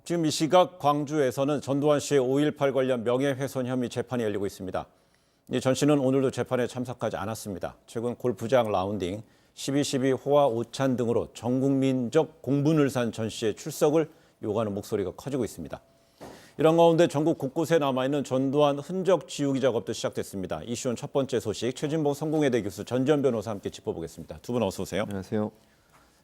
지금 이 시각 광주에서는 전두환 씨의 5.18 관련 명예훼손 혐의 재판이 열리고 있습니다. 전 씨는 오늘도 재판에 참석하지 않았습니다. 최근 골프장 라운딩, 12.12 호화 오찬 등으로 전국민적 공분을 산 전 씨의 출석을 요구하는 목소리가 커지고 있습니다. 이런 가운데 전국 곳곳에 남아있는 전두환 흔적 지우기 작업도 시작됐습니다. 이슈원 첫 번째 소식, 최진봉 성공회대 교수 전지현 변호사와 함께 짚어보겠습니다. 두 분 어서 오세요. 안녕하세요.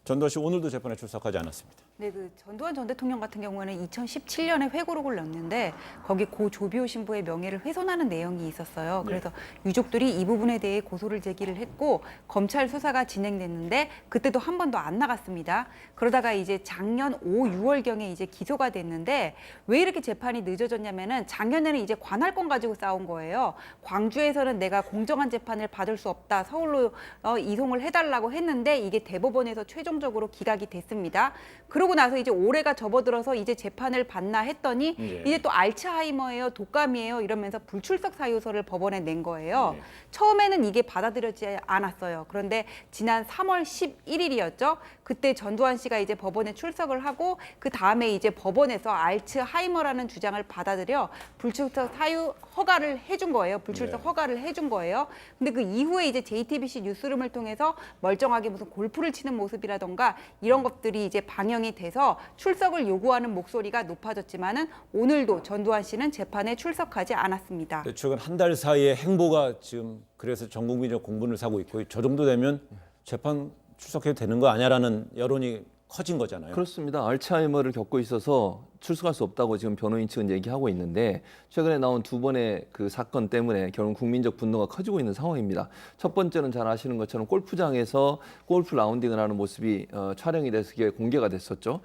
전두환 씨 오늘도 재판에 출석하지 않았습니다. 네, 전두환 전 대통령 같은 경우에는 2017년에 회고록을 냈는데 거기 고 조비오 신부의 명예를 훼손하는 내용이 있었어요. 그래서 유족들이 이 부분에 대해 고소를 제기를 했고 검찰 수사가 진행됐는데 그때도 한 번도 안 나갔습니다. 그러다가 이제 작년 5, 6월경에 이제 기소가 됐는데 왜 이렇게 재판이 늦어졌냐면은 작년에는 이제 관할권 가지고 싸운 거예요. 광주에서는 내가 공정한 재판을 받을 수 없다. 서울로 이송을 해달라고 했는데 이게 대법원에서 최종적으로 기각이 됐습니다. 그러고 나서 이제 올해가 접어들어서 이제 재판을 받나 했더니 이제 또 알츠하이머예요, 독감이에요 이러면서 불출석 사유서를 법원에 낸 거예요. 처음에는 이게 받아들여지지 않았어요. 그런데 지난 3월 11일이었죠. 그때 전두환 씨가 이제 법원에 출석을 하고 그 다음에 이제 법원에서 알츠하이머라는 주장을 받아들여 불출석 사유 허가를 해준 거예요. 불출석 허가를 해준 거예요. 근데 그 이후에 이제 JTBC 뉴스룸을 통해서 멀쩡하게 무슨 골프를 치는 모습이라던가 이런 것들이 이제 방영이 돼서 출석을 요구하는 목소리가 높아졌지만은 오늘도 전두환 씨는 재판에 출석하지 않았습니다. 최근 한 달 사이에 행보가 지금 그래서 전 국민적 공분을 사고 있고 저 정도 되면 재판 출석해도 되는 거 아니야라는 여론이 커진 거잖아요. 그렇습니다. 알츠하이머를 겪고 있어서 출석할 수 없다고 지금 변호인 측은 얘기하고 있는데 최근에 나온 두 번의 그 사건 때문에 결국 국민적 분노가 커지고 있는 상황입니다. 첫 번째는 잘 아시는 것처럼 골프장에서 골프 라운딩을 하는 모습이 촬영이 돼서 공개가 됐었죠.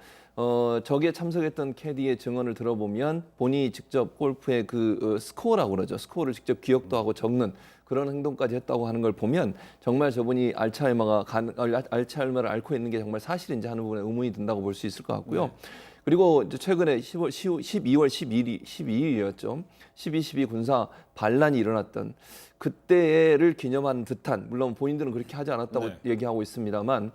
저기에 참석했던 캐디의 증언을 들어보면 본인이 직접 골프의 스코어라고 그러죠. 스코어를 직접 기억도 하고 적는 그런 행동까지 했다고 하는 걸 보면 정말 저분이 알츠하이머를 앓고 있는 게 정말 사실인지 하는 부분에 의문이 든다고 볼 수 있을 것 같고요. 네. 그리고 이제 최근에 12월 12일이었죠. 12.12 군사 반란이 일어났던 그때를 기념하는 듯한, 물론 본인들은 그렇게 하지 않았다고 얘기하고 있습니다만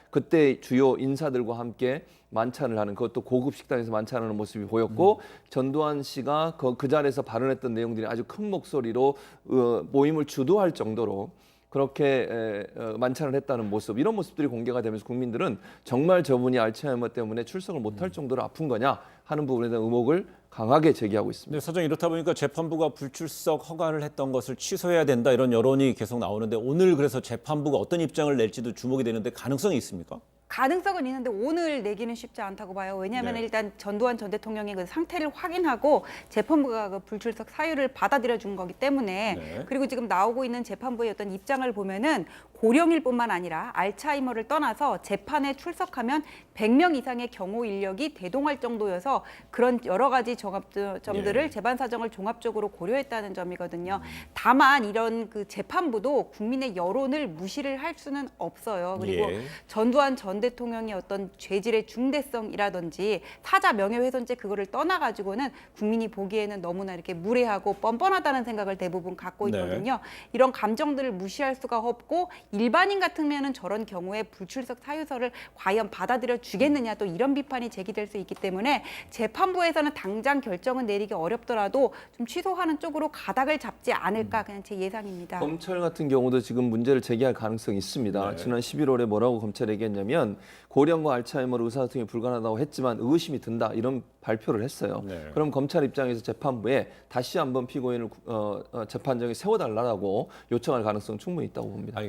그때 주요 인사들과 함께 만찬을 하는, 그것도 고급 식당에서 만찬하는 모습이 보였고 전두환 씨가 그 자리에서 발언했던 내용들이 아주 큰 목소리로 모임을 주도할 정도로 그렇게 만찬을 했다는 모습, 이런 모습들이 공개가 되면서 국민들은 정말 저분이 알츠하이머 때문에 출석을 못할 정도로 아픈 거냐 하는 부분에 대한 의혹을 강하게 제기하고 있습니다. 네, 사정 이렇다 보니까 재판부가 불출석 허가를 했던 것을 취소해야 된다 이런 여론이 계속 나오는데 오늘 그래서 재판부가 어떤 입장을 낼지도 주목이 되는데 가능성이 있습니까? 가능성은 있는데 오늘 내기는 쉽지 않다고 봐요. 왜냐하면 일단 전두환 전 대통령의 그 상태를 확인하고 재판부가 그 불출석 사유를 받아들여 준 거기 때문에 그리고 지금 나오고 있는 재판부의 어떤 입장을 보면은 고령일뿐만 아니라 알츠하이머를 떠나서 재판에 출석하면 100명 이상의 경호 인력이 대동할 정도여서 그런 여러 가지 점들을 재판 사정을 종합적으로 고려했다는 점이거든요. 다만 이런 그 재판부도 국민의 여론을 무시를 할 수는 없어요. 그리고 전두환 전 대통령의 어떤 죄질의 중대성이라든지 사자 명예훼손죄 그거를 떠나가지고는 국민이 보기에는 너무나 이렇게 무례하고 뻔뻔하다는 생각을 대부분 갖고 있거든요. 이런 감정들을 무시할 수가 없고 일반인 같으면은 저런 경우에 불출석 사유서를 과연 받아들여 주겠느냐 또 이런 비판이 제기될 수 있기 때문에 재판부에서는 당장 결정은 내리기 어렵더라도 좀 취소하는 쪽으로 가닥을 잡지 않을까 그냥 제 예상입니다. 검찰 같은 경우도 지금 문제를 제기할 가능성이 있습니다. 지난 11월에 뭐라고 검찰이 얘기했냐면 고령과 알츠하이머로 의사소통이 불가능하다고 했지만 의구심이 든다 이런 발표를 했어요. 그럼 검찰 입장에서 재판부에 다시 한번 피고인을 재판정에 세워달라고 요청할 가능성 충분히 있다고 봅니다.